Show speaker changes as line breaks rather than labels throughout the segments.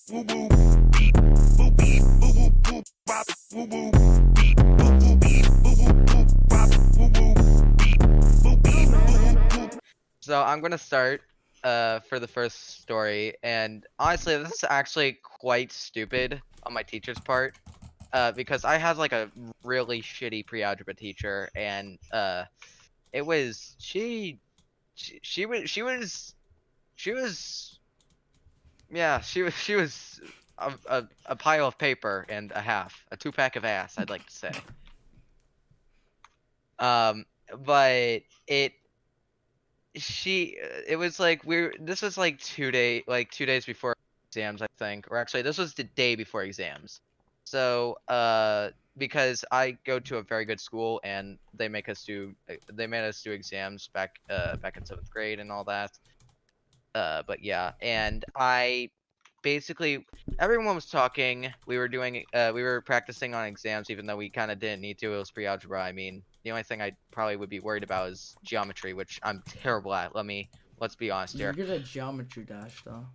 So I'm gonna start for the first story, and honestly, this is actually quite stupid on my teacher's part, because I had like a really shitty pre-algebra teacher, and it was she was yeah she was a pile of paper and a half, a 2-pack of ass, I'd like to say. But it was like this was like 2 days before exams, I think, or actually this was the day before exams. So because I go to a very good school and they made us do exams back in 7th grade and all that. But yeah, and I basically, everyone was talking. We were practicing on exams, even though we kind of didn't need to. It was pre-algebra. I mean, the only thing I probably would be worried about is geometry, which I'm terrible at. Let's be honest
You're
here.
good at geometry dash, though.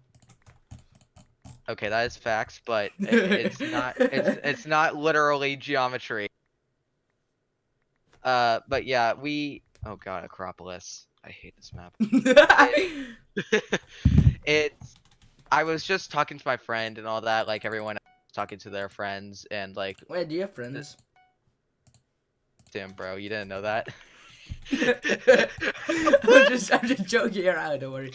Okay, that is facts, but it's not literally geometry. But yeah, oh god, Acropolis. I hate this map. It's I was just talking to my friend and all that, like everyone else talking to their friends, and like,
Wait, do you have friends?
damn, bro, you didn't know that?
I'm just joking around. Don't worry.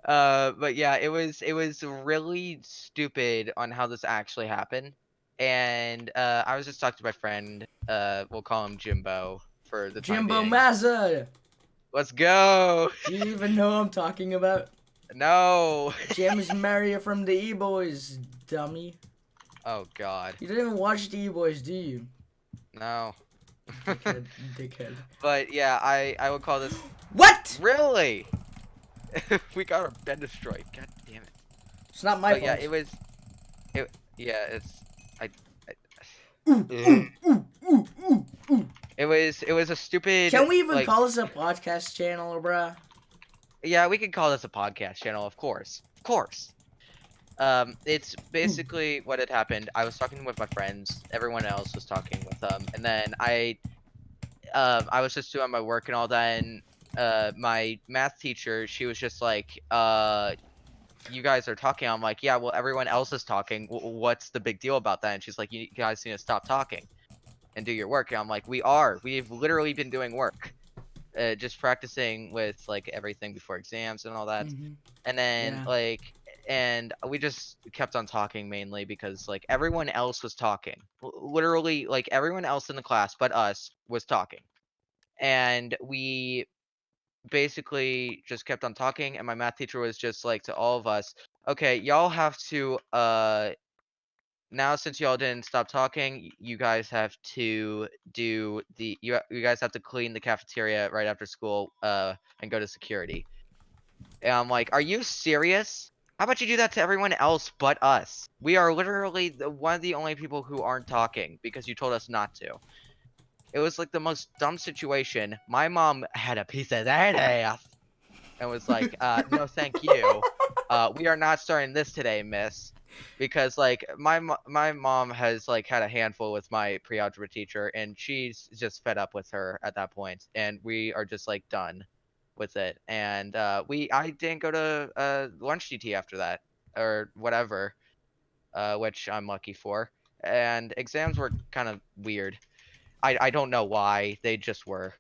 But yeah, it was really stupid on how this actually happened, and I was just talking to my friend. We'll call him Jimbo for the time
Jimbo
being.
Mazza!
Let's go.
Do you even know who I'm talking about?
No.
James Maria from the E-Boys, dummy.
Oh god.
You don't even watch the E-Boys, do you?
No.
Dickhead.
But yeah, I would call this.
What?
Really? We got our bed destroyed. God damn it.
It's not my
But
fault.
yeah, it's
Ooh.
it was a stupid.
Can we even
like,
call this a podcast channel, bruh?
Yeah, we could call this a podcast channel, of course. Of course. It's basically what had happened. I was talking with my friends. Everyone else was talking with them, and then I was just doing my work and all that, and my math teacher, she was just like, you guys are talking. I'm like, yeah, well, everyone else is talking. What's the big deal about that? And she's like, you guys need to stop talking and do your work. And I'm like, we've literally been doing work. Just practicing with like everything before exams and all that. And then
Yeah.
and we just kept on talking mainly because like everyone else was talking. Literally, like everyone else in the class but us was talking. And we basically just kept on talking, and my math teacher was just like to all of us, okay, y'all have to now, since y'all didn't stop talking, you guys have to do you guys have to clean the cafeteria right after school and go to security. And I'm like, are you serious? How about you do that to everyone else but us? We are literally one of the only people who aren't talking because you told us not to. It was like the most dumb situation. My mom had a piece of that ass and was like, no thank you. We are not starting this today, miss. Because like my mom has like had a handful with my pre-algebra teacher, and she's just fed up with her at that point, and we are just like done with it. And I didn't go to lunch DT after that or whatever, which I'm lucky for. And exams were kind of weird. I don't know why, they just were.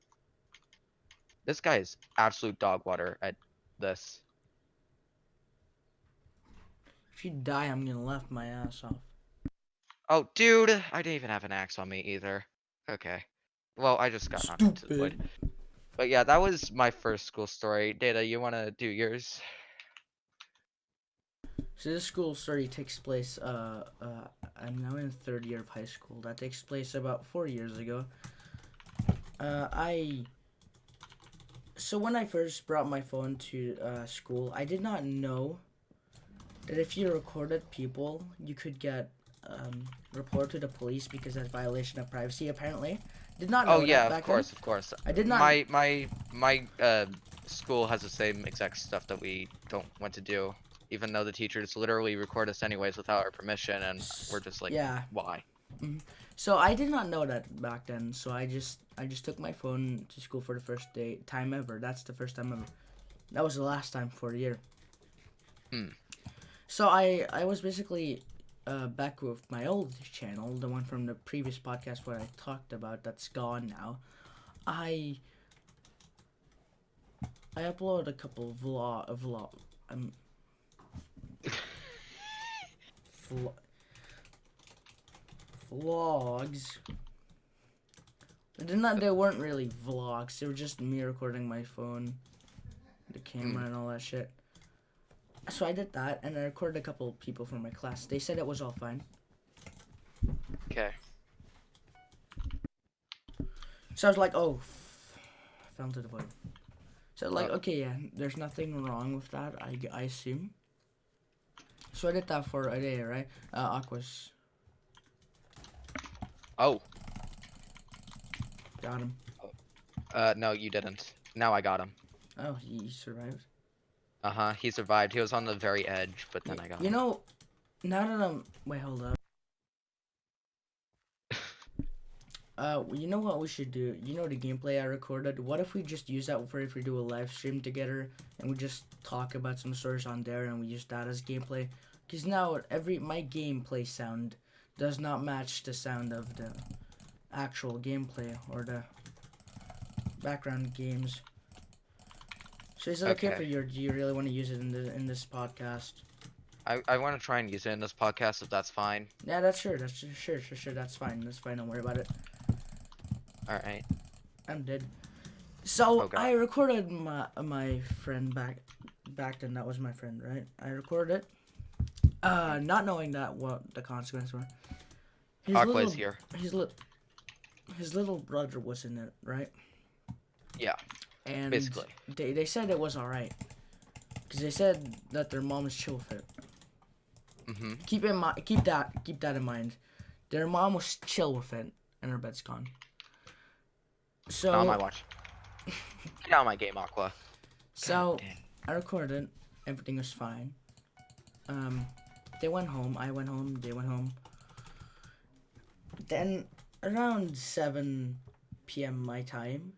This guy is absolute dog water at this.
If you die, I'm gonna laugh my ass off.
Oh, dude, I didn't even have an axe on me either. Okay. Well, I just got knocked into the wood. But yeah, that was my first school story. Data, you want to do yours?
So this school story takes place, I'm now in 3rd year of high school. That takes place about 4 years ago. So when I first brought my phone to school, I did not know that if you recorded people, you could get reported to the police because that's violation of privacy. Apparently, did not know.
Oh yeah,
that
of course, of course.
I did not.
My school has the same exact stuff that we don't want to do. even though the teachers literally record us anyways without our permission, and we're just like,
Yeah.
why?
So I did not know that back then. So I just took my phone to school for the first time ever. That's the first time ever. That was the last time for a year. So I was basically back with my old channel, the one from the previous podcast where I talked about that's gone now. I uploaded a couple vlogs. They weren't really vlogs. They were just me recording my phone, the camera, and all that shit. So I did that, and I recorded a couple people from my class. They said it was all fine.
Okay.
So I was like, oh, I fell into the void. So like, okay, yeah, there's nothing wrong with that, I assume. So I did that for a day, right? Aquas.
Oh.
Got him.
No, you didn't. Now I got him.
Oh, he survived.
Uh-huh, he survived. He was on the very edge, but then I got him.
You know, now that I'm... Wait, hold up. You know what we should do? You know the gameplay I recorded? What if we just use that for if we do a live stream together and we just talk about some stories on there and we use that as gameplay? Because now my gameplay sound does not match the sound of the actual gameplay or the background games. So is it okay for you, or do you really want to use it in this podcast?
I want to try and use it in this podcast if that's fine.
Yeah, that's sure. That's sure. That's fine. That's fine. Don't worry about it.
All right.
I'm dead. So I recorded my friend back then. That was my friend, right? I recorded it, not knowing that what the consequences were.
Aqua's here.
His little brother was in it, right?
Yeah.
And
basically,
they said it was alright, because they said that their mom is chill with it. Keep that in mind. Their mom was chill with it, and her bed's gone. So
not on my watch. Get out of my game, Aqua.
So I recorded. Everything was fine. They went home. I went home. They went home. Then around 7 p.m. my time,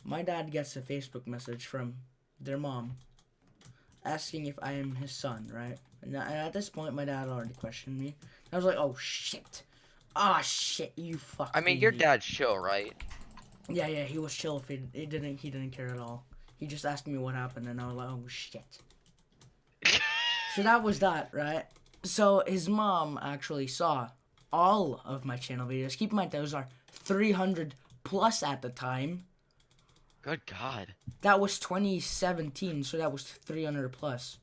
my dad gets a Facebook message from their mom asking if I am his son, right? And at this point, my dad already questioned me. I was like, oh, shit. Ah, shit, you fucking
I mean, your dad's chill, right?
Yeah, he was chill. If he didn't care at all. He just asked me what happened, and I was like, oh, shit. So that was that, right? So his mom actually saw all of my channel videos. Keep in mind, those are 300 plus at the time.
Good God.
That was 2017, so that was 300 plus.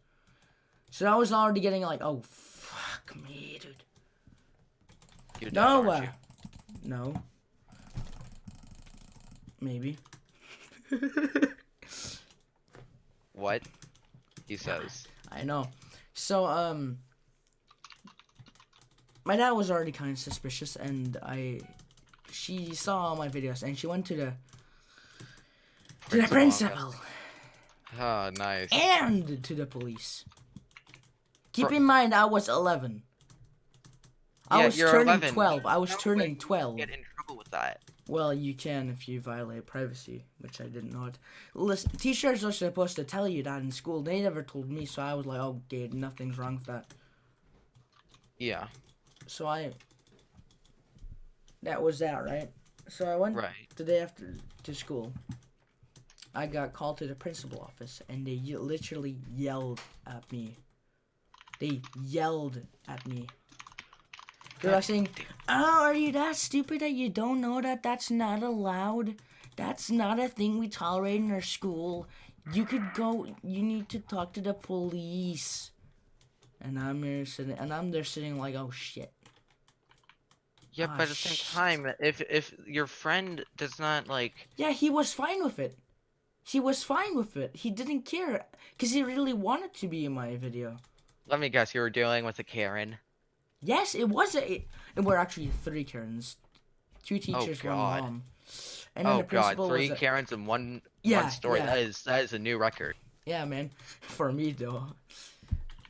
So I was already getting like, oh, fuck me, dude.
You're dead, aren't you?
No. Maybe.
What? He says.
I know. So, my dad was already kind of suspicious, and she saw all my videos, and she went to the principal.
Oh, nice.
And to the police. Keep in mind, I was 11. I was turning
11.
12. I was turning 12.
Get in trouble with that.
Well, you can if you violate privacy, which I didn't know. Listen, teachers are supposed to tell you that in school. They never told me, so I was like, oh, okay, nothing's wrong with that.
Yeah.
So that was that, right? So I went the day after to school. I got called to the principal office, and they literally yelled at me. They yelled at me. They're like saying, oh, are you that stupid that you don't know that that's not allowed? That's not a thing we tolerate in our school. You need to talk to the police. And I'm there sitting like, oh, shit.
Yeah, but at the same time, if your friend does not, like...
Yeah, he was fine with it. He was fine with it. He didn't care, because he really wanted to be in my video.
Let me guess, you were dealing with a Karen.
Yes, it was and we're actually 3 Karens. 2 teachers, 1 mom. And then the principal
God, 3 Karens in one story.
Yeah.
That is a new record.
Yeah, man. For me, though.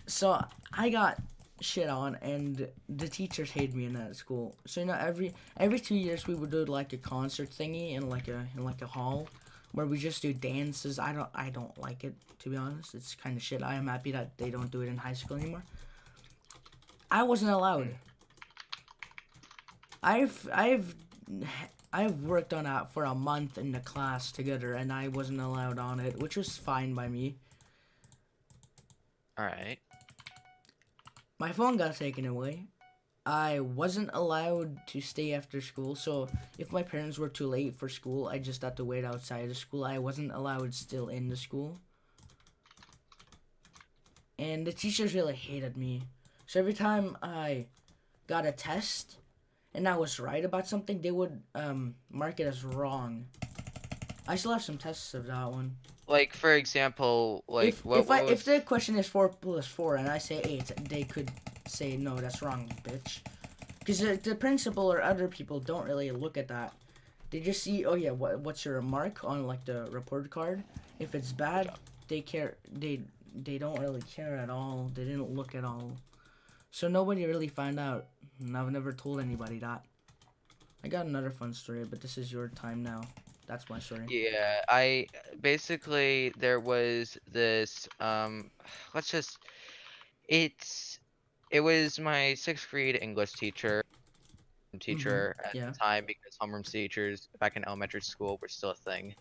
So I got shit on, and the teachers hated me in that school. So every 2 years we would do like a concert thingy in like a hall, where we just do dances. I don't like it, to be honest. It's kind of shit. I am happy that they don't do it in high school anymore. I wasn't allowed.
Mm.
I've I've I've worked on that for a month in the class together, and I wasn't allowed on it, which was fine by me.
All right.
My phone got taken away. I wasn't allowed to stay after school, so if my parents were too late for school, I just had to wait outside of school. I wasn't allowed still in the school. And the teachers really hated me. So every time I got a test and I was right about something, they would mark it as wrong. I still have some tests of that one.
Like for example, like
If
what
if I if
was
the question is 4 plus 4 and I say 8, they could say no, that's wrong, bitch. Because the principal or other people don't really look at that. They just see, oh yeah, what's your mark on like the report card. If it's bad, they care. They don't really care at all. They didn't look at all. So nobody really found out. And I've never told anybody that. I got another fun story, but this is your time now. That's my story.
Yeah, I basically there was this let's just it's it was my sixth grade English
Mhm.
teacher at the
Yeah.
time because homeroom teachers back in elementary school were still a thing.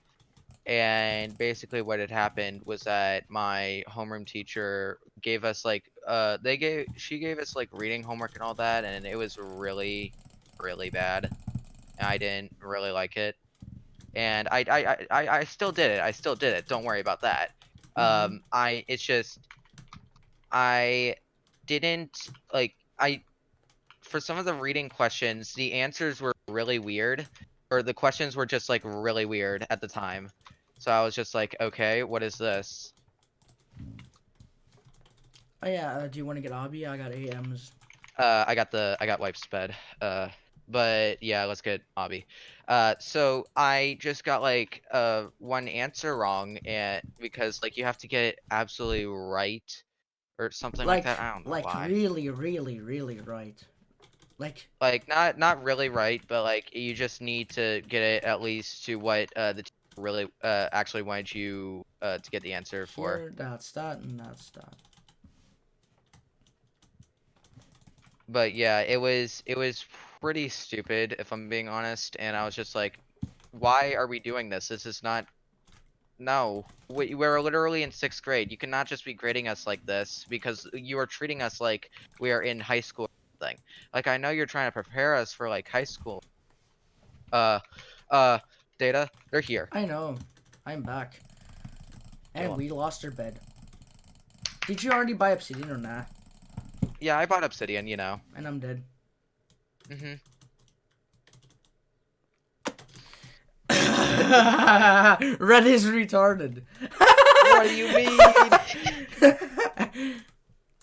And basically what had happened was that my homeroom teacher gave us like she gave us like reading homework and all that, and it was really really bad. I didn't really like it. And I still did it. I still did it. Don't worry about that.
Mhm.
It's just I didn't like I for some of the reading questions, the answers were really weird, or the questions were just like really weird at the time. So I was just like, okay, what is this?
Oh yeah. Do you want to get obby? I got AMs.
I got wipe sped. But yeah, let's get obby. So I just got like one answer wrong, and because like you have to get it absolutely right or something like that. I don't know
Like
why.
really, really, really right. Like
Like not really right, but like you just need to get it at least to what the teacher really actually wanted you to get the answer for.
here, that's that, and that's that.
But yeah, it was pretty stupid if I'm being honest, and I was just like, why are we doing this? This is not no. We're literally in sixth grade. You cannot just be grading us like this because you are treating us like we are in high school or something. Like I know you're trying to prepare us for like high school. Uh uh Data, they're here.
I know. I'm back.
Kill
And
them.
we lost our bed. Did you already buy obsidian or nah?
Yeah, I bought obsidian, you know.
And I'm dead.
Mhm. It's fine.
Red is retarded.
What do you mean?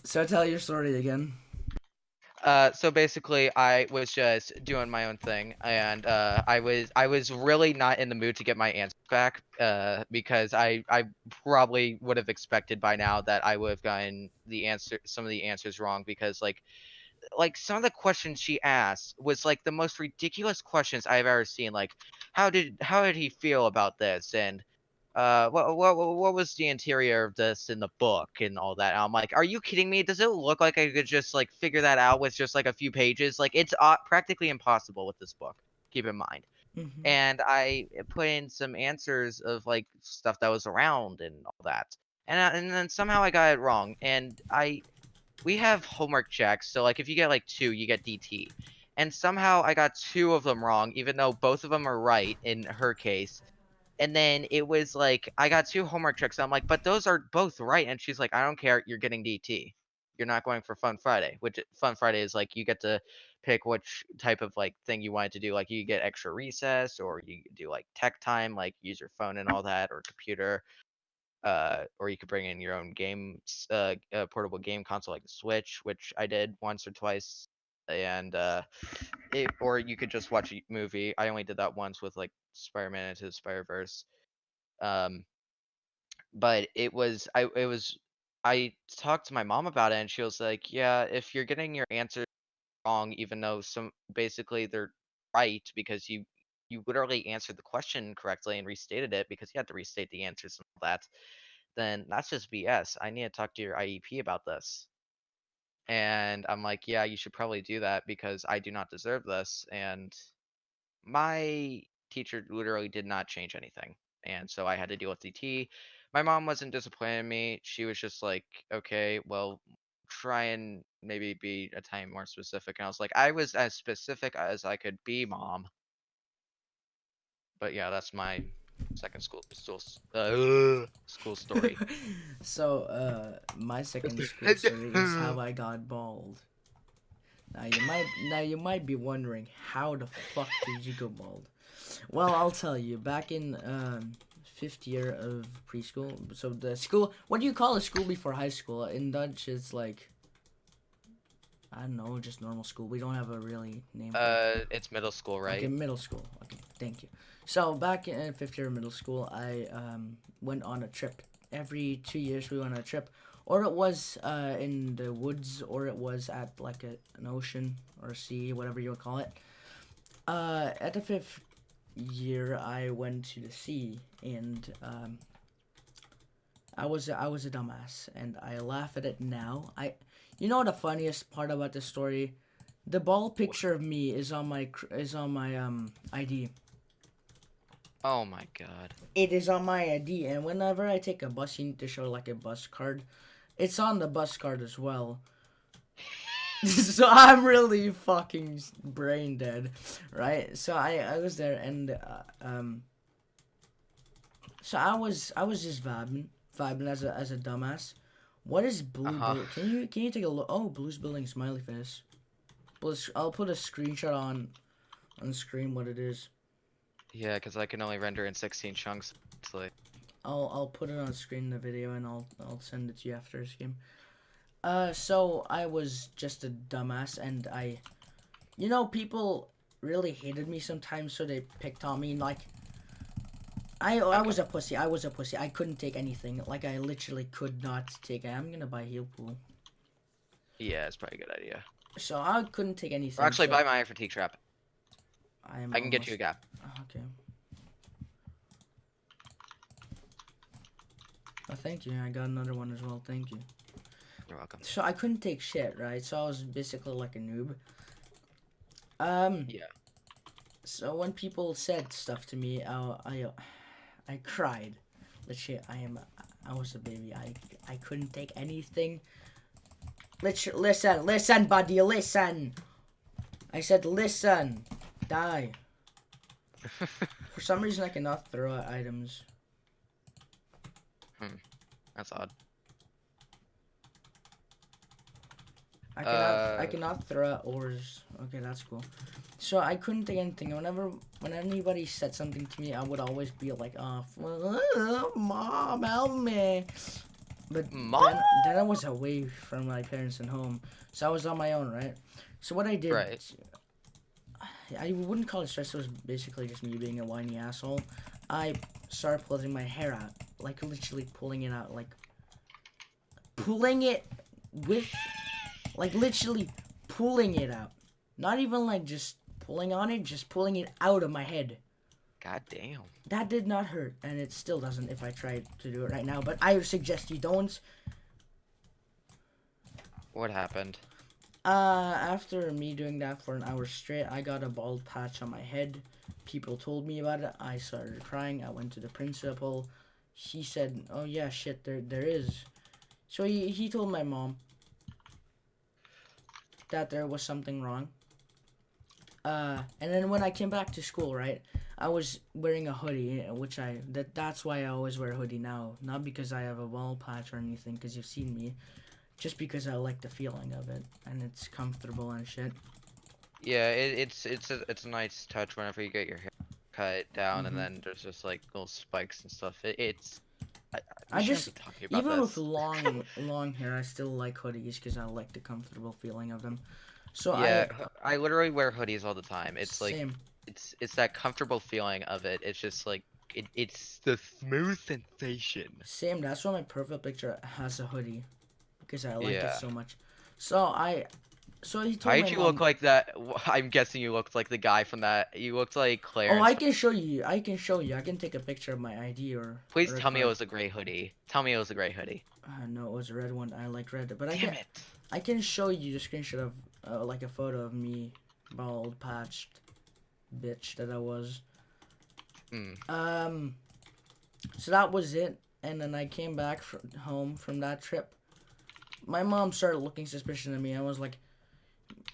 So tell your story again.
So basically, I was just doing my own thing, and I was really not in the mood to get my answer back, because I probably would have expected by now that I would have gotten some of the answers wrong, because like some of the questions she asked was like the most ridiculous questions I've ever seen. Like, how did he feel about this? And what was the interior of this in the book and all that? And I'm like, are you kidding me? Does it look like I could just like figure that out with just like a few pages? Like, it's practically impossible with this book. Keep in mind.
Hmm.
And I put in some answers of like stuff that was around and all that. And then somehow I got it wrong. And we have homework checks, so like if you get like two, you get DT. And somehow I got two of them wrong, even though both of them are right in her case. And then it was like I got two homework checks. I'm like, but those are both right. And she's like, I don't care. You're getting DT. You're not going for Fun Friday. Which Fun Friday is like you get to pick which type of like thing you wanted to do. Like you get extra recess, or you do like tech time, like use your phone and all that, or computer, or you could bring in your own games, portable game console like the Switch, which I did once or twice, and or you could just watch a movie. I only did that once with like Spider-Man Into the Spider-Verse. Um, but it was I talked to my mom about it, and she was like, "Yeah, if you're getting your answers wrong, even though some basically they're right because you literally answered the question correctly and restated it because you had to restate the answers and all that, then that's just BS. I need to talk to your IEP about this." And I'm like, "Yeah, you should probably do that because I do not deserve this." And my teacher literally did not change anything. And so I had to deal with DT. My mom wasn't disappointed in me. She was just like, okay, well, try and maybe be a time more specific. And I was like, I was as specific as I could be, mom. But yeah, that's my second school story.
So, my second school story is how I got bald. Now you might be wondering how the fuck did you go bald? Well, I'll tell you. Back in fifth year of preschool, so the school. What do you call a school before high school? In Dutch, it's like I don't know, just normal school. We don't have a really name for it.
It's middle school,
Okay,
right?
middle school. Okay, thank you. So back in fifth year of middle school, I went on a trip. Every 2 years we went on a trip, or it was in the woods, or it was at like an ocean or a sea, whatever you would call it. At the fifth year, I went to the sea, and I was a dumbass, and I laugh at it now. You know the funniest part about this story? The ball picture of me is on my ID.
Oh my god.
It is on my ID, and whenever I take a bus, you need to show like a bus card. It's on the bus card as well. So I'm really fucking brain dead, right? So I was there, and so I was just vibing as a dumbass. What is blue?
Uh-huh.
Can you take a look? Oh, blue's building smiley face. I'll put a screenshot on the screen what it is.
Yeah, because I can only render in 16 chunks. It's like,
I'll put it on screen in the video, and I'll send it to you after this game. So I was just a dumbass, and people really hated me sometimes, so they picked on me. Like, I was a pussy. I was a pussy. I couldn't take anything. Like, I literally could not take it. I'm gonna buy heal pool.
yeah, it's probably a good idea.
So I couldn't take anything.
Or actually,
so
buy my fatigue trap.
I
I can get you a gap.
Okay. Oh, thank you. I got another one as well. Thank you.
You're welcome.
So I couldn't take shit, right? So I was basically like a noob.
Yeah.
So when people said stuff to me, I cried. Literally, I was a baby. I couldn't take anything. Listen, buddy, listen. I said, listen. Die. For some reason, I cannot throw out items.
That's odd.
I cannot throw out ores. Okay, that's cool. So I couldn't take anything. When anybody said something to me, I would always be like, "Oh, mom, help me!" But
Mom?
then I was away from my parents and home, so I was on my own, right? So what I did,
Right.
I wouldn't call it stress. It was basically just me being a whiny asshole. I started pulling my hair out, like literally pulling it out, like pulling it with, like literally pulling it out. Not even like just pulling on it, just pulling it out of my head.
God damn.
That did not hurt, and it still doesn't if I try to do it right now, but I suggest you don't.
What happened?
After me doing that for an hour straight, I got a bald patch on my head. People told me about it. I started crying. I went to the principal. He said, "Oh yeah, shit, there is." So he told my mom that there was something wrong. And then when I came back to school, right, I was wearing a hoodie, which that's why I always wear a hoodie now. Not because I have a bald patch or anything, because you've seen me. Just because I like the feeling of it, and it's comfortable and shit.
Yeah, it's a nice touch whenever you get your hair cut down, and then there's just like little spikes and stuff.
I
shouldn't
just
be talking about
even
this.
with long hair, I still like hoodies because I like the comfortable feeling of them. So
Yeah, I literally wear hoodies all the time. It's like
same.
it's that comfortable feeling of it. It's just like It's the smooth sensation.
Same. That's why my profile picture has a hoodie, because I like it
Yeah.
so much. So he
Why
told
did
my
you look
mom.
like that? I'm guessing you looked like the guy from that. You looked like
Oh,
Clarence
I
from.
can show you. I can show you. I can take a picture of my ID
Please
or a
tell me it
card.
was a gray hoodie. Tell me it was a gray hoodie.
No, it was a red one. I like red, but
Damn it.
I can show you the screenshot of like a photo of me, bald patched bitch that I was.
Hmm.
So that was it, and then I came back home from that trip. My mom started looking suspicious at me. I was like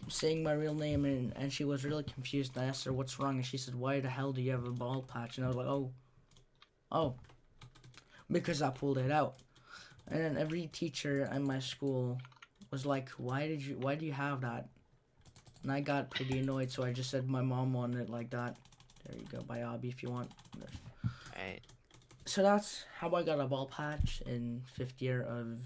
saying my real name, and she was really confused. I asked her what's wrong, and she said, "Why the hell do you have a bald patch?" And I was like, "Oh, because I pulled it out." And then every teacher at my school was like, why do you have that?" And I got pretty annoyed, so I just said my mom wanted it like that. There you go, buy Abby if you want.
Right.
So that's how I got a bald patch in 5th year of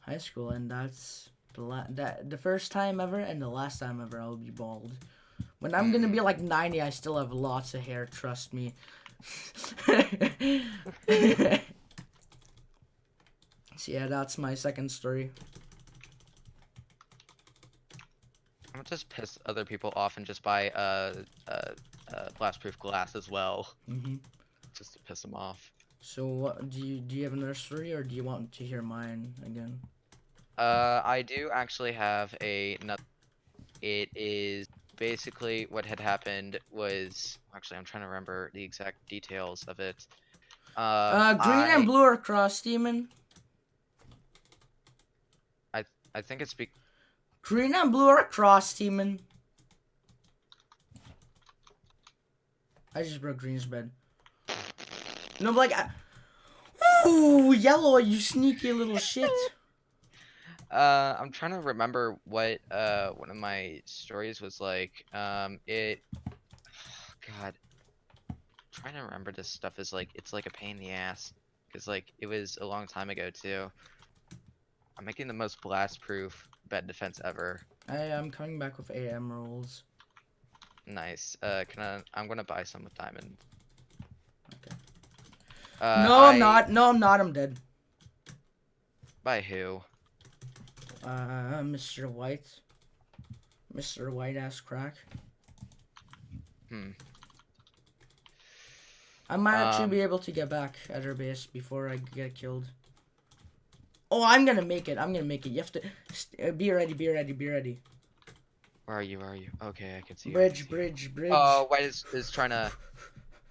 high school, and that's the first time ever and the last time ever I'll be bald. When I'm gonna be like 90, I still have lots of hair, trust me. So yeah, that's my second story.
I'm gonna just piss other people off and just buy blast-proof glass as well,
hmm
just to piss them off.
So what do you have another story, or do you want to hear mine again?
I do actually have another. It is basically what had happened was actually I'm trying to remember the exact details of it.
Green and blue are cross, Demon.
I think it's
Green and blue are cross, Demon. I just broke Green's bed. No, but like, ooh, yellow, you sneaky little shit.
I'm trying to remember what one of my stories was like. God, trying to remember this stuff is like it's like a pain in the ass because like it was a long time ago too. I'm making the most blast-proof bed defense ever.
I'm coming back with 8 emeralds.
Nice. I'm gonna buy some with diamond.
Okay. No, I'm
I
not. No, I'm not. I'm dead.
By who?
Mr. White. Mr. White ass crack.
Hmm.
I might actually be able to get back at her base before I get killed. Oh, I'm gonna make it. I'm gonna make it. You have to be ready. Be ready. Be ready.
Where are you? Where are you? Okay, I can see you.
Bridge. Bridge. Bridge.
Oh, White is trying to.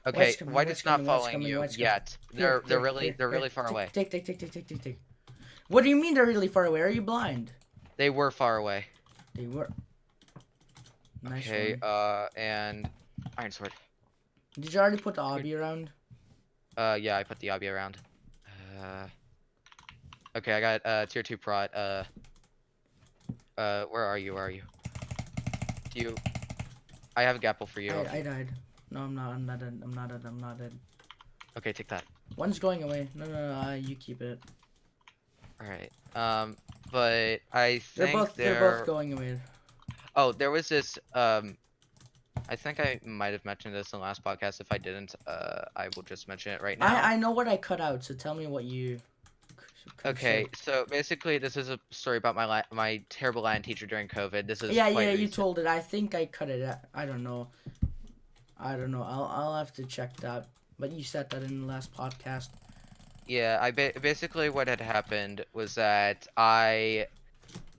Okay,
Coming,
White is not following
coming,
you
coming.
yet.
Here,
They're really far away.
Take. What do you mean they're really far away? Are you blind?
They were far away.
They were. Nice
Okay,
one.
and Iron Sword.
Did you already put the obby around?
Yeah, I put the obby around. Okay, I got tier 2 prot. Where are you? Where are you? Do you? I have a gapple for you.
I died. No, I'm not. I'm not dead. I'm not dead. I'm not dead.
Okay, take that.
One's going away. No. You keep it.
All right. But I
They're
think
both going away.
Oh, there was this. I think I might have mentioned this in the last podcast. If I didn't, I will just mention it right now.
I know what I cut out. So tell me what you.
Okay, so basically, this is a story about my terrible Latin teacher during COVID. This is
Yeah,
quite
you
recent.
told it. I think I cut it out. I don't know. I'll have to check that. But you said that in the last podcast.
Yeah, basically what had happened was that I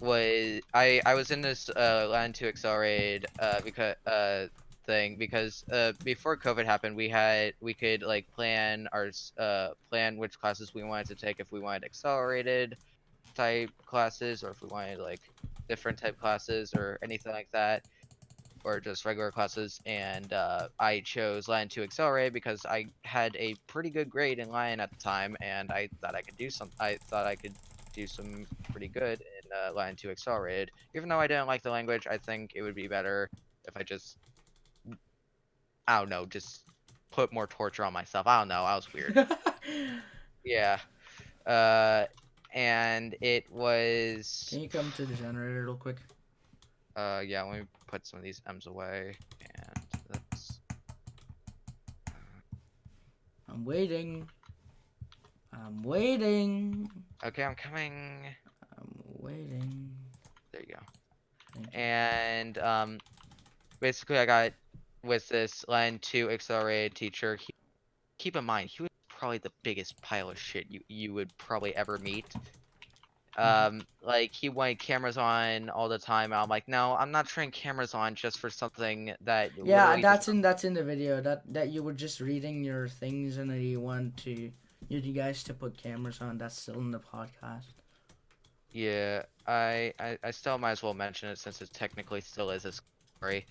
was in this Latin 2 accelerated because before COVID happened we could like plan which classes we wanted to take if we wanted accelerated type classes or if we wanted like different type classes or anything like that or just regular classes, and I chose Lion 2 Accelerated because I had a pretty good grade in Lion at the time, and I thought I could do some pretty good in Lion 2 Accelerated. Even though I didn't like the language, I think it would be better if I just, I don't know, just put more torture on myself. I don't know, I was weird. Yeah. And it was...
Can you come to the generator real quick?
Yeah, let me put some of these M's away, and that's...
I'm waiting. I'm waiting.
Okay, I'm coming.
I'm waiting.
There you go.
Thank you.
And basically I got with this Len 2 accelerated teacher. Keep in mind, he was probably the biggest pile of shit you would probably ever meet. Like he wanted cameras on all the time. And I'm like, no, I'm not turning cameras on just for something that
Yeah,
literally does
that's in the video. That you were just reading your things and then you want to you guys to put cameras on. That's still in the podcast.
Yeah, I still might as well mention it since it technically still is a story.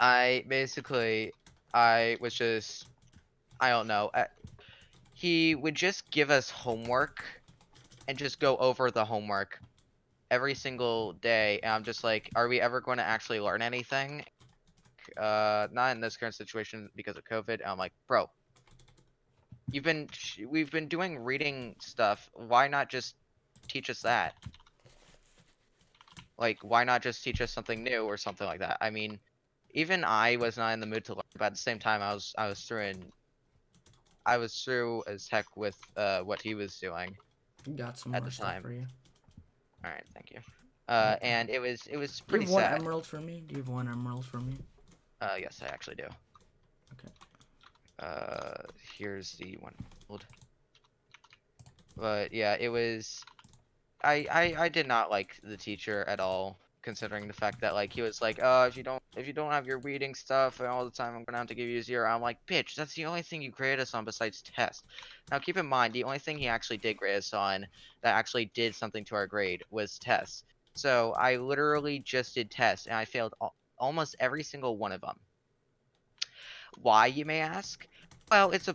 I basically, I was just, I don't know. He would just give us homework and just go over the homework every single day, and I'm just like, are we ever going to actually learn anything? Not in this current situation because of COVID. And I'm like, bro, we've been doing reading stuff. Why not just teach us that? Like, why not just teach us something new or something like that? I mean, even I was not in the mood to learn, but at the same time, I was through as heck with what he was doing
Got some
at
more
the
stuff
time.
for you.
All right, thank you.
Okay.
And it was
Do you
pretty
have one
sad.
emerald for me? Do you have one emerald for me?
Yes, I actually do.
Okay.
Here's the one. But yeah, it was. I did not like the teacher at all, considering the fact that like he was like, oh, if you don't have your reading stuff and all the time, I'm gonna have to give you a 0. I'm like, bitch, that's the only thing you grade us on besides test. Now keep in mind, the only thing he actually did grade us on that actually did something to our grade was tests. So I literally just did tests and I failed almost every single one of them. Why, you may ask? Well, it's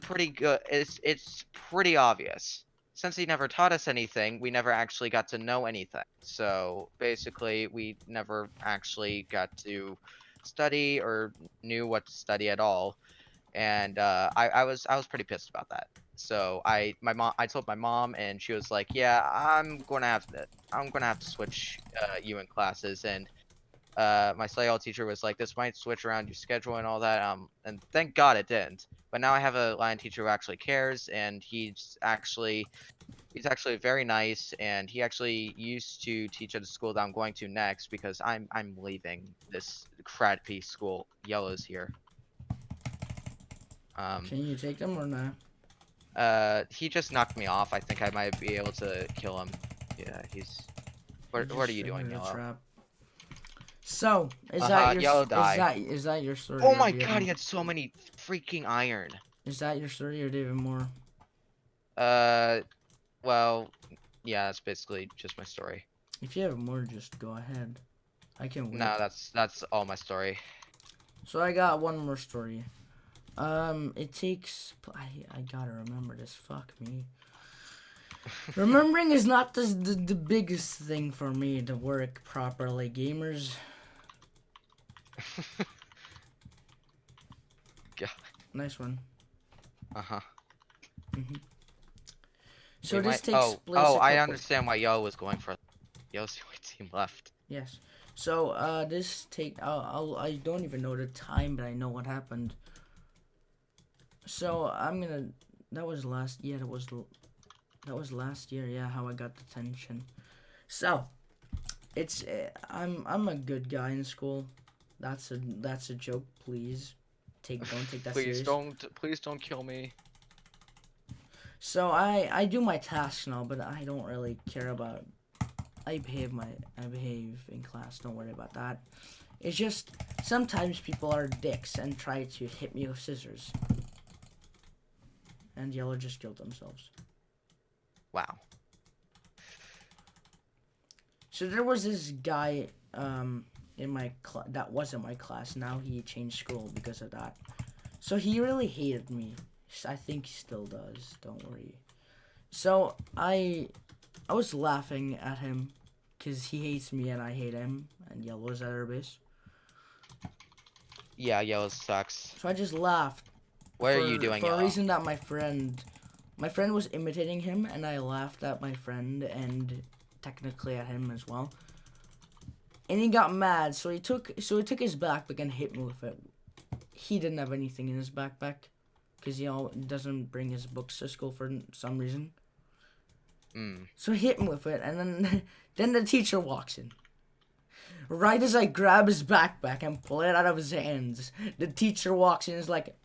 pretty obvious. Since he never taught us anything, we never actually got to know anything. So basically, we never actually got to study or knew what to study at all. And I was pretty pissed about that. So I told my mom, and she was like, "Yeah, I'm gonna have to switch you in classes." And my SLAL teacher was like, this might switch around your schedule and all that. And thank God it didn't. But now I have a line teacher who actually cares, and he's actually very nice, and he actually used to teach at a school that I'm going to next because I'm leaving this crappy school. Yellow's here.
Can you take them or not?
He just knocked me off. I think I might be able to kill him. Yeah, he's. What are you doing, Yellow?
Trap. So, is that your
Yellow died.
Is that your story?
Oh my God, he had so many freaking iron.
Is that your story or do you have more?
Well, yeah, that's basically just my story.
If you have more, just go ahead. I can wait.
No, that's all my story.
So I got one more story. It takes. I gotta remember this. Fuck me. Remembering is not the biggest thing for me to work properly. Gamers.
God.
Nice one.
Uh-huh.
So this takes place.
I understand why Yo was going for. Yo's the only team left.
Yes. So I don't even know the time, but I know what happened. So I'm gonna. That was last. Yeah, that was last year. Yeah, how I got detention. So, it's I'm a good guy in school. That's a joke. Please, don't take that serious.
Please don't kill me.
So I do my tasks now, but I don't really care about. I behave in class. Don't worry about that. It's just sometimes people are dicks and try to hit me with scissors. And Yellow just killed themselves.
Wow.
So there was this guy in my that was in my class. Now he changed school because of that. So he really hated me. I think he still does. Don't worry. So I was laughing at him because he hates me and I hate him. And Yellow's at our base.
Yeah, Yellow sucks.
So I just laughed.
What are you doing,
for
Yellow?
a reason that my friend was imitating him, and I laughed at my friend and technically at him as well. And he got mad, so he took his backpack and hit me with it. He didn't have anything in his backpack. because he doesn't bring his books to school for some reason.
Mm.
So I hit him with it, and then the teacher walks in. Right as I grab his backpack and pull it out of his hands, the teacher walks in and is like,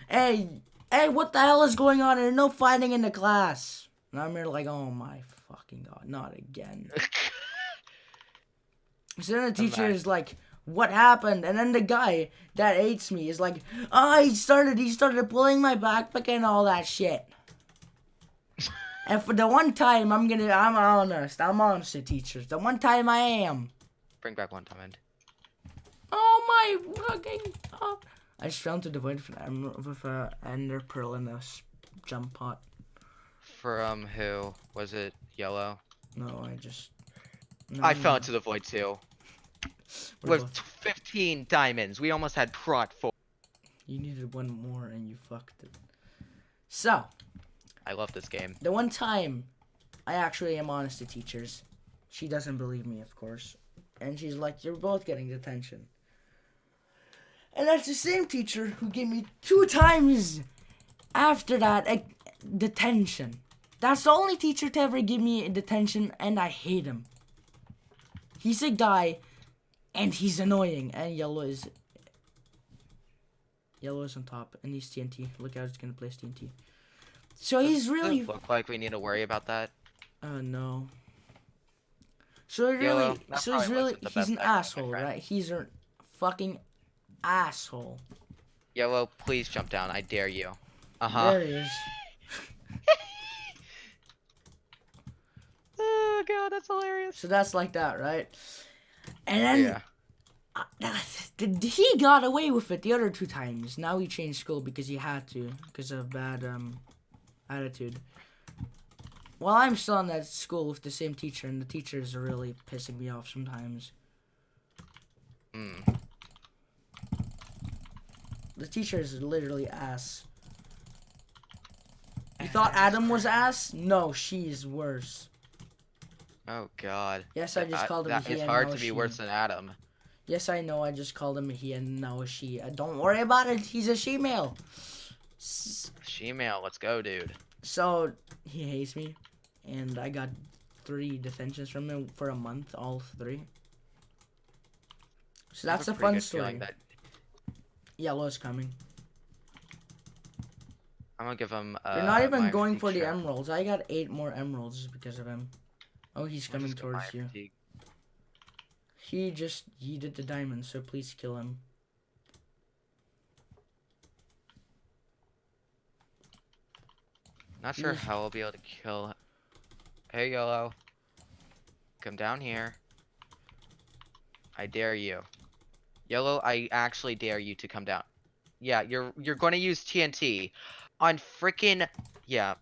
Hey, what the hell is going on? There's no fighting in the class. And I'm here like, oh my fucking god, not again. So then the teacher is like, what happened? And then the guy that hates me is like, he started pulling my backpack and all that shit. And for the one time, I'm honest to teachers. The one time I am.
Bring back one time end.
Oh my fucking god. I just fell into the void with a ender pearl in a jump pot.
From who? Was it Yellow?
No,
I fell into the void too.
We're
With 15 diamonds. We almost had prot 4.
You needed one more and you fucked it. So,
I love this game.
the one time I actually am honest to teachers, she doesn't believe me, of course. And she's like, you're both getting detention. And that's the same teacher who gave me 2 times after that detention. That's the only teacher to ever give me detention, and I hate him. He's a guy, and he's annoying. And yellow is on top, and he's TNT. Look out, it's gonna place TNT. So he's really.
Doesn't look like we need to worry about that.
No. So
Yellow,
he's an asshole, right? He's a fucking asshole.
Yellow, please jump down. I dare you. Uh-huh.
There he is.
Oh god, that's hilarious.
So that's like that, right? And then
Yeah.
he got away with it the other 2 times. Now he changed school because he had to, because of bad attitude. Well, I'm still in that school with the same teacher, and the teachers are really pissing me off sometimes.
Mm.
The teacher is literally ass. You thought Adam was ass? No, she's worse.
Oh god.
Yes, I just called him a he.
It's
and
hard
now
to be
she.
worse than Adam.
Yes, I know. I just called him a he, and now a she. Don't worry about it. He's a she-male.
She-male, let's go, dude.
So he hates me, and I got 3 detentions from him for a month, all 3. So that's a fun story. Yellow's coming.
I'm gonna give him.
You're not even
my
going for the
feature.
emeralds. I got 8 more emeralds because of him. Oh, he's coming towards you.
Fatigue.
He just yeeted the diamond, so please kill him.
Not sure how I'll be able to kill. Hey, Yellow. Come down here. I dare you. Yellow, I actually dare you to come down. Yeah, you're going to use TNT on freaking. Yeah,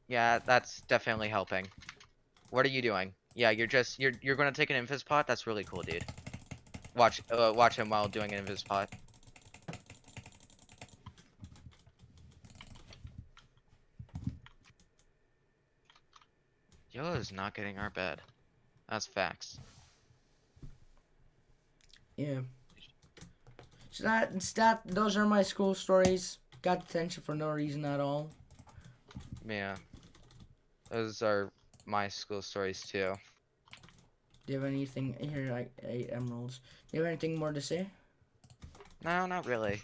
that's definitely helping. What are you doing? Yeah, you're going to take an invis pot. That's really cool, dude. Watch him while doing an invis pot. Yellow is not getting our bed. That's facts.
Yeah. So those are my school stories. Got detention for no reason at all.
Yeah. Those are my school stories too.
Do you have anything here? Like 8 emeralds. Do you have anything more to say?
No, not really.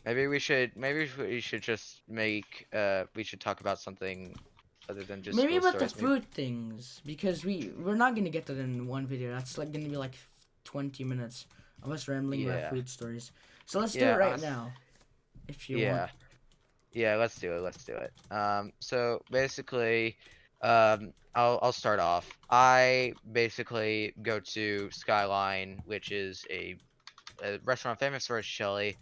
Maybe we should just make we should talk about something other than just
maybe
school
about the
stories.
food things, because we're not gonna get that in one video. That's like gonna be like 20 minutes of us rambling about food stories. So let's do it right now, if you want.
Yeah, let's do it. So basically, I'll start off. I basically go to Skyline, which is a restaurant famous for its chili.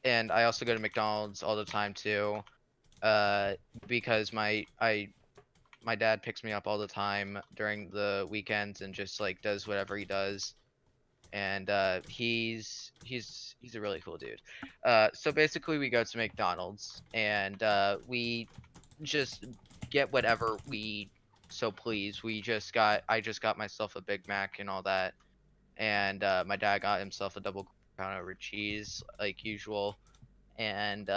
And I also go to McDonald's all the time too, because my dad picks me up all the time during the weekends and just like does whatever he does, and he's a really cool dude. So basically we go to McDonald's and we just get whatever we so please. I just got myself a Big Mac and all that. and my dad got himself a double crown over cheese like usual, and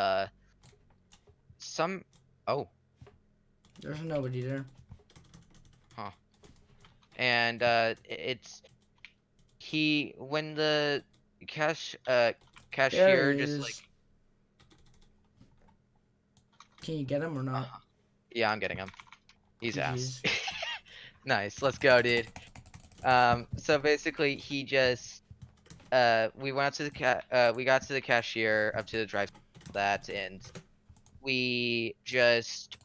some oh
There's nobody there.
huh, and it's he when the cash
There
cashier
he
just like
is. Can you get him or not?
yeah, I'm getting him. He's ass.
GG's.
Nice, let's go, dude. So basically he just we went up to we got to the cashier up to the drive that, and we just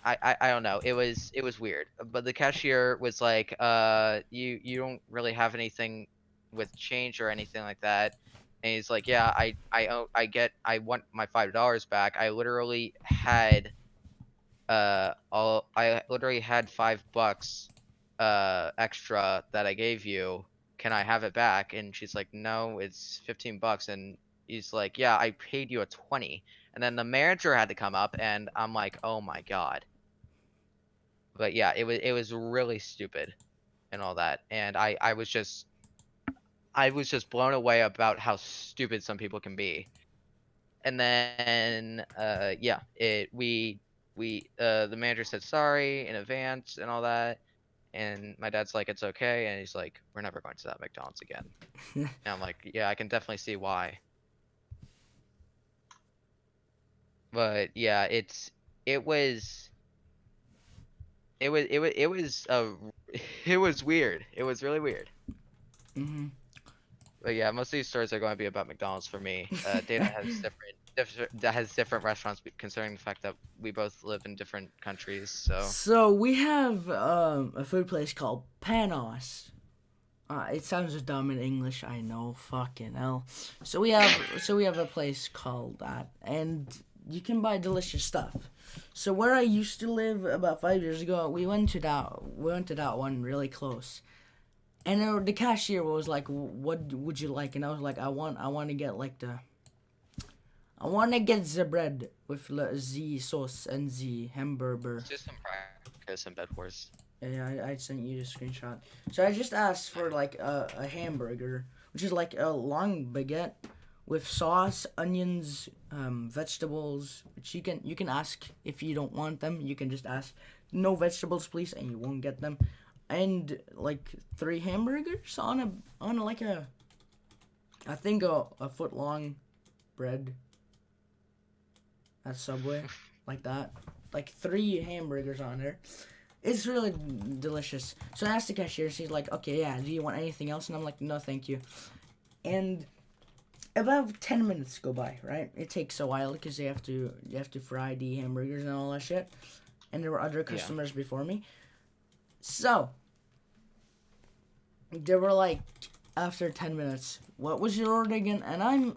I don't know, it was weird, but the cashier was like you don't really have anything with change or anything like that, and he's like, yeah, I want my $5 back. I literally had $5 extra that I gave you. Can I have it back? And she's like, no, it's $15. And he's like, yeah, I paid you a 20. And then the manager had to come up, and I'm like, oh my god. But yeah, it was really stupid and all that. And I was just blown away about how stupid some people can be. And then yeah, the manager said sorry in advance and all that. And my dad's like, it's okay. And he's like, we're never going to that McDonald's again. And I'm like, yeah, I can definitely see why. But yeah, it was it was it was weird. It was really weird.
Mm-hmm.
But yeah, most of these stories are going to be about McDonald's for me. Data has different restaurants, considering the fact that we both live in different countries. So
So we have a food place called Panos. It sounds dumb in English, I know, fucking hell. So we have a place called that, and you can buy delicious stuff. So where I used to live about 5 years ago, we went to that one really close, and the cashier was like, "What would you like?" And I was like, I want to get I want to get the bread with the sauce and the hamburger."
let's do some practice in Bed Wars.
Yeah, I sent you a screenshot. So I just asked for like a hamburger, which is like a long baguette with sauce, onions, vegetables. Which you can ask if you don't want them. You can just ask no vegetables, please, and you won't get them. And like 3 hamburgers on like I think a foot long bread at Subway, like that. Like 3 hamburgers on there. It's really delicious. So I asked the cashier, she's like, okay, yeah, do you want anything else? And I'm like, no, thank you. And about 10 minutes go by, right? It takes a while because you have to fry the hamburgers and all that shit. And there were other customers before me. So, they were like, after 10 minutes, what was your order again? And I'm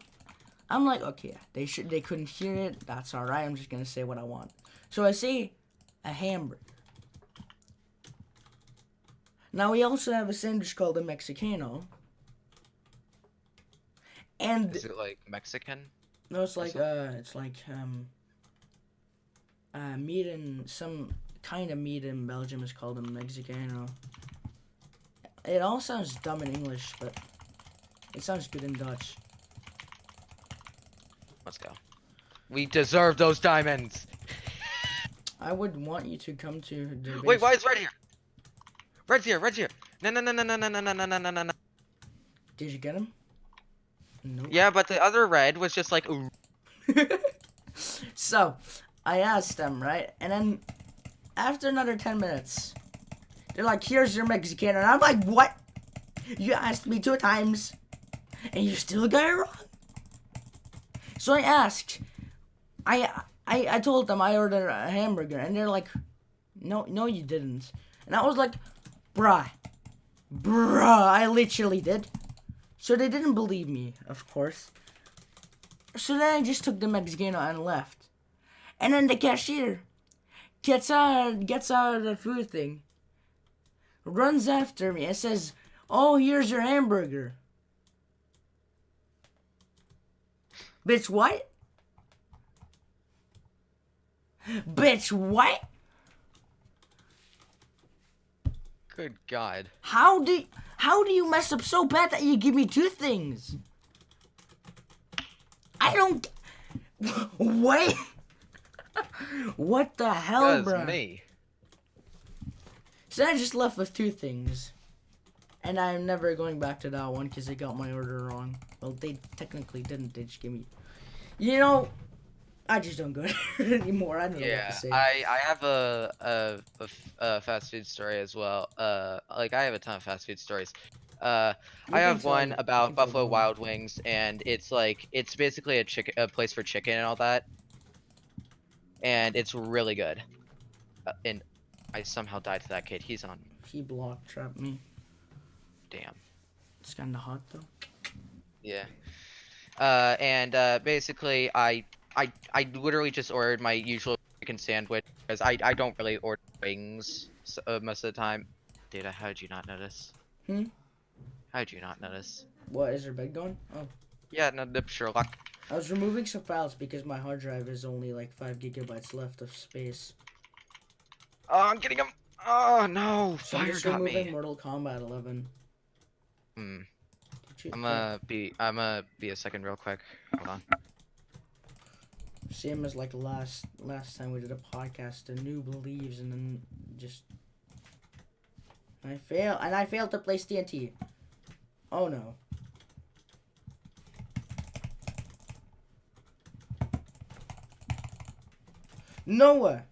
like, okay, they couldn't hear it. That's all right. I'm just going to say what I want. So I say a hamburger. Now we also have a sandwich called a Mexicano. And
Is it like Mexican?
no, it's like meat in some kind of meat in Belgium is called a Mexicano. It all sounds dumb in English, but it sounds good in Dutch.
Let's go. We deserve those diamonds.
I would want you to come to the base.
Wait, why is Red here? Red's here. Red's here. No, no, no, no, no, no, no, no, no, no, no.
Did you get him? Nope.
Yeah, but the other Red was just like, ooh.
So, I asked them, right? And then, after another 10 minutes, they're like, here's your Mexican. And I'm like, what? You asked me 2 times, and you still got it wrong? So I asked, I told them I ordered a hamburger, and they're like, no, you didn't. And I was like, bruh, I literally did. So they didn't believe me, of course. So then I just took the Mexicano and left. And then the cashier gets out of the food thing, runs after me and says, oh, here's your hamburger. Bitch, what? Bitch, what?
Good God.
How How do you mess up so bad that you give me 2 things? I don't... Wait! What the hell,
That's
bruh?
me.
So I just left with 2 things. And I'm never going back to that one because they got my order wrong. Well, they technically didn't. They just gave me... You know, I just don't go there anymore. I don't know what to say.
I have a fast food story as well. Like I have a ton of fast food stories. I have one about Buffalo Wild Wings, and it's like it's basically a place for chicken and all that, and it's really good. And I somehow died to that kid. He's on.
He block trapped me.
Damn.
It's kind of hot though.
Yeah. And basically I literally just ordered my usual chicken sandwich because I don't really order wings most of the time. Dude, how did you not notice? How did you not notice?
What, is your bed gone? Oh.
Yeah, no, Sherlock.
I was removing some files because my hard drive is only like 5 gigabytes left of space.
Oh, I'm getting him. Oh no,
So
fire
I'm just
got
removing
me.
Mortal Kombat 11.
I'm gonna be a second real quick. Hold on.
Same as like last time we did a podcast, the noob leaves and then just I failed to place TNT. Oh no. Noah.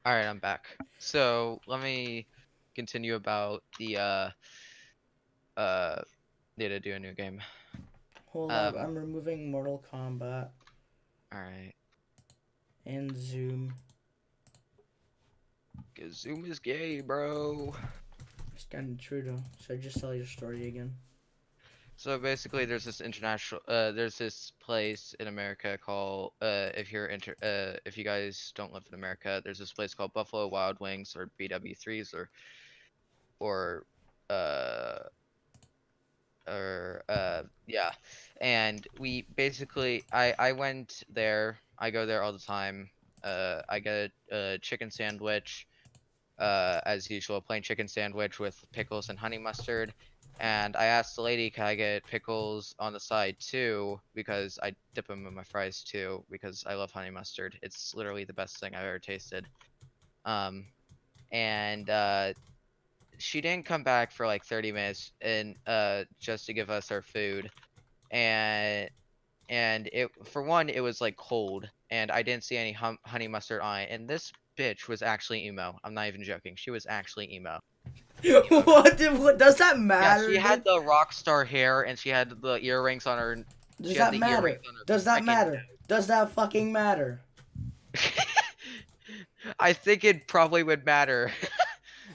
All right, I'm back. So let me continue about the need to do a new game.
Hold up, I'm removing Mortal Kombat.
All right.
And Zoom.
Cause Zoom is gay, bro.
It's kind of true though. So just tell your story again.
So basically, there's this there's this place in America called, if you guys don't live in America, there's this place called Buffalo Wild Wings or BW3s yeah. And we basically, I went there. I go there all the time. I get a chicken sandwich, as usual, plain chicken sandwich with pickles and honey mustard. And I asked the lady, can I get pickles on the side too? Because I dip them in my fries too, because I love honey mustard. It's literally the best thing I've ever tasted. And she didn't come back for like 30 minutes and just to give us our food. And it, for one, it was like cold, and I didn't see any honey mustard on it. And this bitch was actually emo. I'm not even joking. She was actually emo.
What does that matter?
Yeah, she had the rock star hair, and she had the earrings on her.
Does that matter? Does that matter? Does that fucking matter?
I think it probably would matter.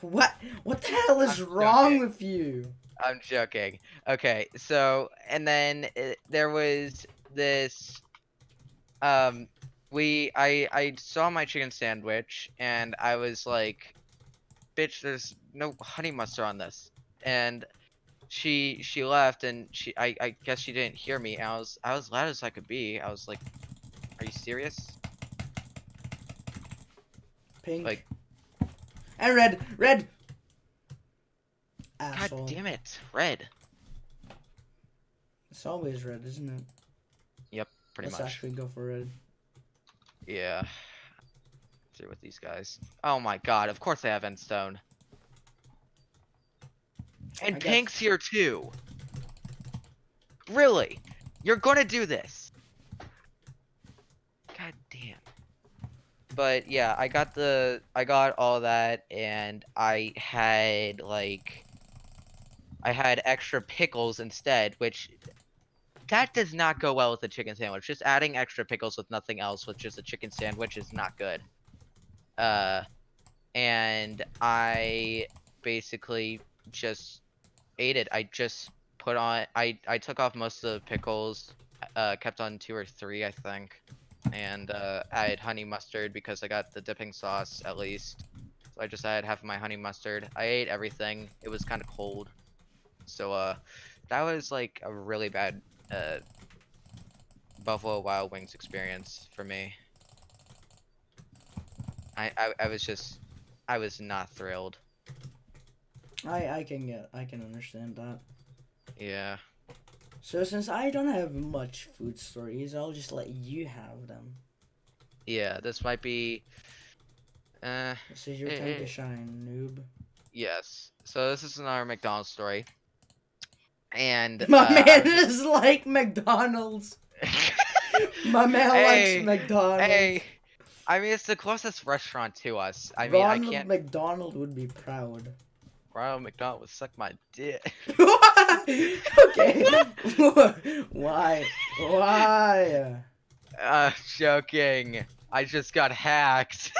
What the hell is wrong with you?
I'm joking. Okay, so and then there was this. I saw my chicken sandwich, and I was like, bitch, there's no honey mustard on this. And she left, and I guess she didn't hear me. And I was loud as I could be. I was like, are you serious?
Pink.
Like,
and red. Asshole.
God damn it, red.
It's always red, isn't it?
Yep, pretty much.
Let's actually go for red.
Yeah. Through with these guys. Oh my god, of course they have endstone. And Pink's here too. Really? You're gonna do this? God damn. But yeah, I got all that, and I had extra pickles instead, which that does not go well with a chicken sandwich. Just adding extra pickles with nothing else with just a chicken sandwich is not good. And I basically just ate it. I just put on. I took off most of the pickles. Kept on 2 or 3, I think. And I had honey mustard because I got the dipping sauce at least. So I just added half of my honey mustard. I ate everything. It was kind of cold. So that was like a really bad Buffalo Wild Wings experience for me. I was just I was not thrilled.
I can understand that.
Yeah.
So since I don't have much food stories, I'll just let you have them.
Yeah, this might be
This is your time to shine, noob.
yes. So this is another McDonald's story. And
My
I
man
was just
is like McDonald's. My man likes
Hey,
McDonald's.
hey. I mean, it's the closest restaurant to us. I mean, I
Ronald
can't.
McDonald would be proud.
Ronald McDonald would suck my dick.
Okay. Why? Why?
Joking. I just got hacked.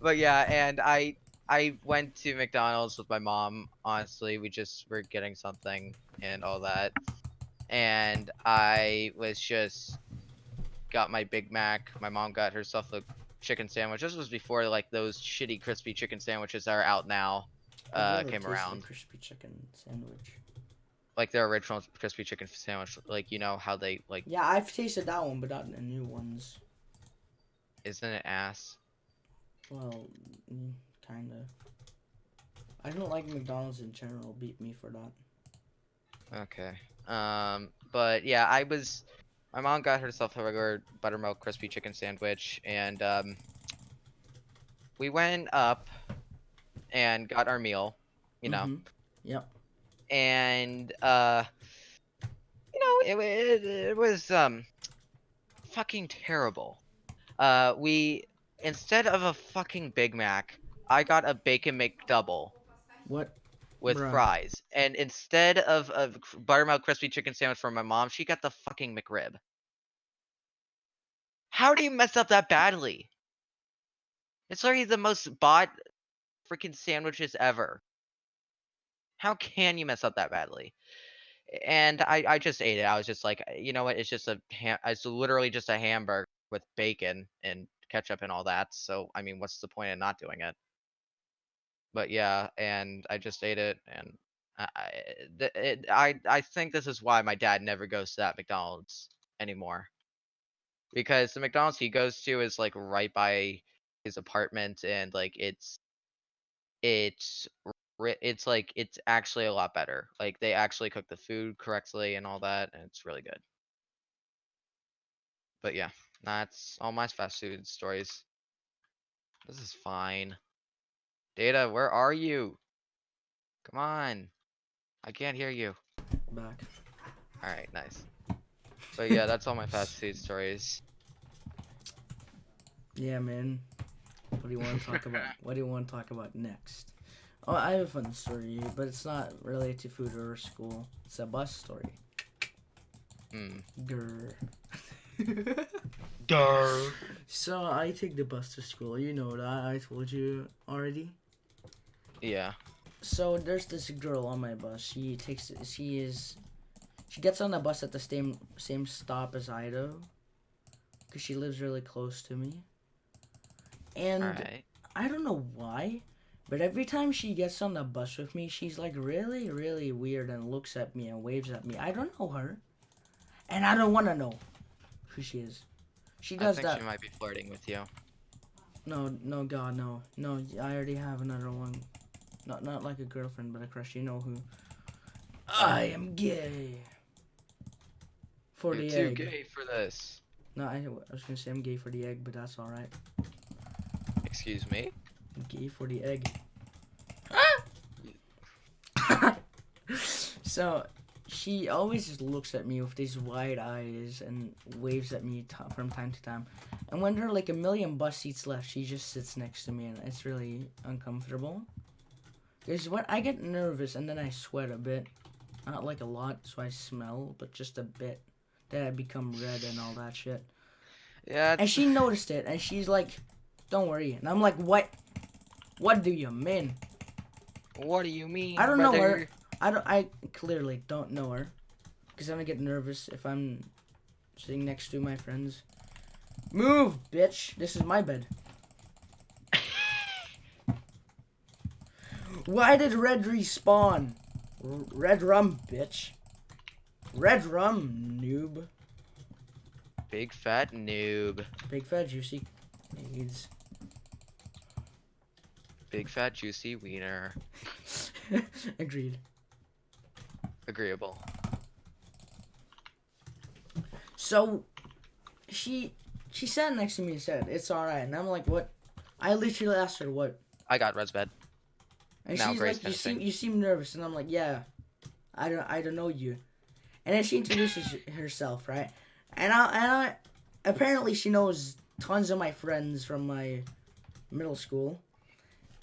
But yeah, and I went to McDonald's with my mom. Honestly, we just were getting something and all that. And I was just got my Big Mac. My mom got herself a chicken sandwich. This was before like those shitty crispy chicken sandwiches that are out now
I've never
came
tasted
around.
a crispy chicken sandwich.
Like their original crispy chicken sandwich, like you know how they like.
Yeah, I've tasted that one, but not the new ones.
Isn't it ass?
Well, kinda. I don't like McDonald's in general. Beat me for that.
Okay. But yeah, my mom got herself a regular buttermilk crispy chicken sandwich, and we went up and got our meal, you know.
Yep.
And it was fucking terrible. We instead of a fucking Big Mac, I got a bacon McDouble
What?
with
Bruh.
fries, and instead of a buttermilk crispy chicken sandwich from my mom, she got the fucking McRib. How do you mess up that badly? It's literally the most bought freaking sandwiches ever. How can you mess up that badly? And I just ate it. I was just like, you know what? It's just it's literally just a hamburger with bacon and ketchup and all that. So I mean, what's the point of not doing it? But yeah, and I just ate it, and I think this is why my dad never goes to that McDonald's anymore, because the McDonald's he goes to is like right by his apartment, and like it's it's like it's actually a lot better. Like they actually cook the food correctly and all that, and it's really good. But yeah, that's all my fast food stories. This is fine. Data, where are you? Come on. I can't hear you.
Back.
Alright, nice. But yeah, that's all my fast food stories.
Yeah, man. What do you want to talk about? What do you want to talk about next? Oh, I have a fun story, but it's not related to food or school. It's a bus story. Grr.
Grr.
So I take the bus to school. You know that. I told you already.
Yeah.
So there's this girl on my bus. She gets on the bus at the same stop as I do, cause she lives really close to me. And
Alright.
I don't know why, but every time she gets on the bus with me, she's like really, really weird and looks at me and waves at me. I don't know her, and I don't want to know who she is. She does
I think
that.
she might be flirting with you.
No, God, no. I already have another one. Not like a girlfriend, but a crush. You know who? I am gay. For
You're
the
too
egg.
gay for this.
No, I was gonna say I'm gay for the egg, but that's all right.
Excuse me?
I'm gay for the egg. So, she always just looks at me with these wide eyes and waves at me from time to time. And when there are like a million bus seats left, she just sits next to me, and it's really uncomfortable. Because when I get nervous and then I sweat a bit, not like a lot, so I smell, but just a bit. Then I become red and all that shit.
Yeah.
And she noticed it, and she's like, "Don't worry." And I'm like, "What? What do you mean?
What do you mean,
I don't know
brother?
her. I clearly don't know her. Because I'm gonna get nervous if I'm sitting next to my friends. Move, bitch. This is my bed. Why did red respawn? Red rum, bitch. Red rum, noob.
Big fat noob.
Big fat juicy AIDS.
Big fat juicy wiener.
Agreed.
Agreeable.
So, she sat next to me and said, "It's alright." And I'm like, "What?" I literally asked her, "What?"
I got res bed.
And
Now
she's
Grace
like,
finishing.
you seem nervous." And I'm like, "Yeah, I don't know you." And then she introduces herself, right? And I apparently she knows tons of my friends from my middle school,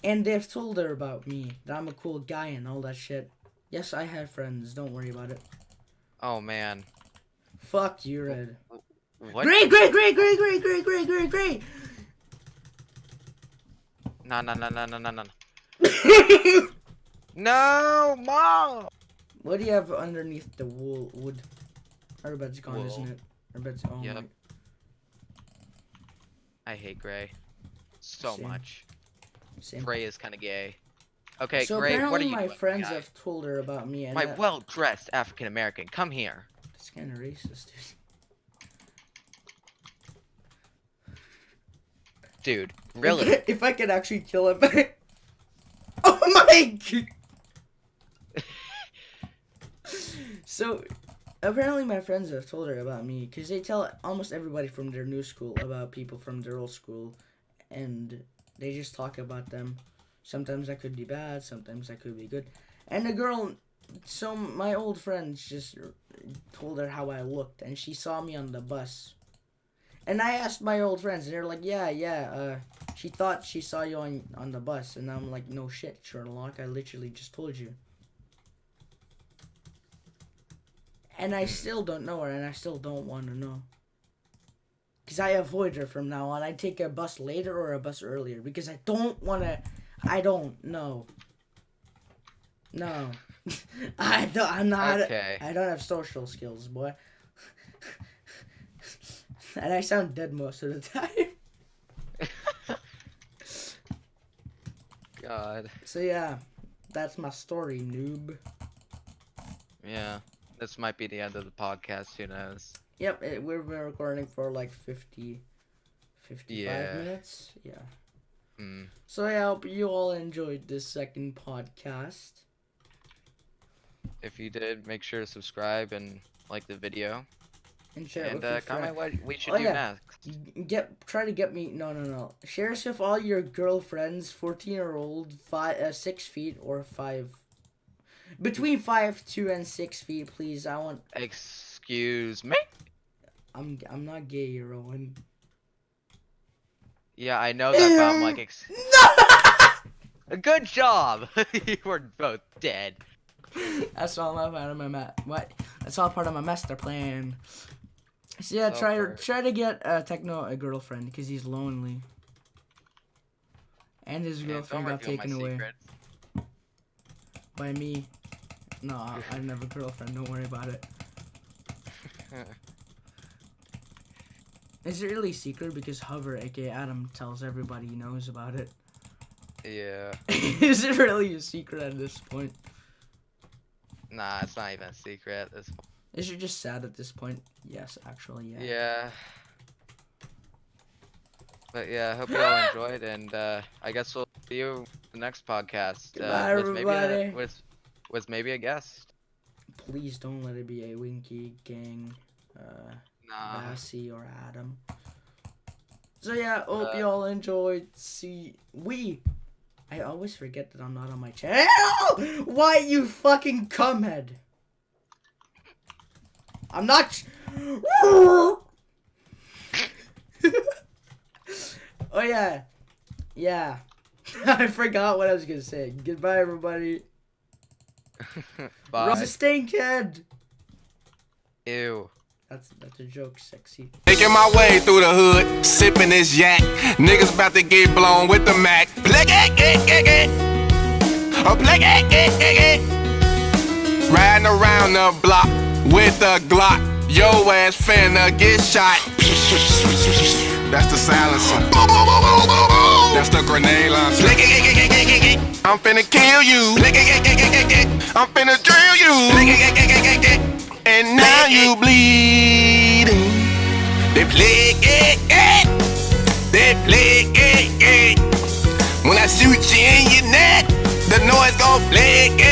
and they've told her about me, that I'm a cool guy and all that shit. Yes, I had friends. Don't worry about it.
Oh man.
Fuck you, Red.
What?
Great.
No. No, Mom!
What do you have underneath the wood? Our bed's gone,
Wool.
isn't it? Our bed's oh
Yep.
my.
I hate Gray. So
Same.
much.
Same.
Gray is kind of gay. Okay,
So
Gray, what are
apparently
you
my
doing,
friends
guy?
have told her about me, and
My well-dressed African American, come here.
that's kind of racist,
Dude,
dude.
really?
If I could actually kill him. Oh my god. So apparently my friends have told her about me, because they tell almost everybody from their new school about people from their old school, and they just talk about them. Sometimes I could be bad, sometimes I could be good. And the girl, so my old friends just told her how I looked, and she saw me on the bus. And I asked my old friends, and they're like, yeah, she thought she saw you on the bus. And I'm like, no shit, Sherlock, I literally just told you. And I still don't know her, and I still don't want to know. Because I avoid her from now on. I take a bus later or a bus earlier, because I don't want to, I don't know. No. I'm not,
Okay.
I don't have social skills, boy. And I sound dead most of the time.
God.
So yeah, that's my story, noob.
Yeah. This might be the end of the podcast, who knows?
Yep, we've been recording for like 55
Yeah.
minutes. Yeah.
Hmm.
So I hope you all enjoyed this second podcast.
If you did, make sure to subscribe and like the video.
And share it
And
with your
comment
friends.
what we should
Oh,
do
yeah.
next.
Try to get me, no. Share us with all your girlfriends, 14-year-old, 6 feet or 5. Between 5'2" and 6 feet, please. I want.
Excuse me?
I'm not gay, Rowan.
Yeah, I know that, but I'm like, good job! You were both dead.
That's all part of my That's all part of my master plan. So yeah,
So
try to get Techno a girlfriend, because he's lonely. And his
Yeah,
girlfriend
don't
got
reveal my
taken away
secrets.
by me. No, I have a girlfriend. Don't worry about it. Is it really secret? Because Hover, aka Adam, tells everybody he knows about it.
Yeah.
Is it really a secret at this point?
Nah, it's not even a secret. It's...
Is it just sad at this point? Yes, actually, yeah.
Yeah. But yeah, I hope you all enjoyed, and I guess we'll see you in the next podcast.
Goodbye, everybody.
With maybe a guest.
Please don't let it be a Winky Gang,
Nah.
Lassie, or Adam. So yeah, hope you all enjoyed. I always forget that I'm not on my channel. Why, you fucking cumhead? I'm not. Oh yeah, yeah. I forgot what I was gonna say. Goodbye, everybody.
Bye.
Rosa Stinkhead.
Ew.
That's a joke, sexy.
Making my way through the hood, sipping this yak. Niggas about to get blown with the Mac. Riding around the block with a Glock. Yo ass finna get shot. That's the silencer. That's the grenade launcher. I'm finna kill you. I'm finna drill you. And now you bleeding. They play it. They play it. When I shoot you in your neck, the noise gon' play it.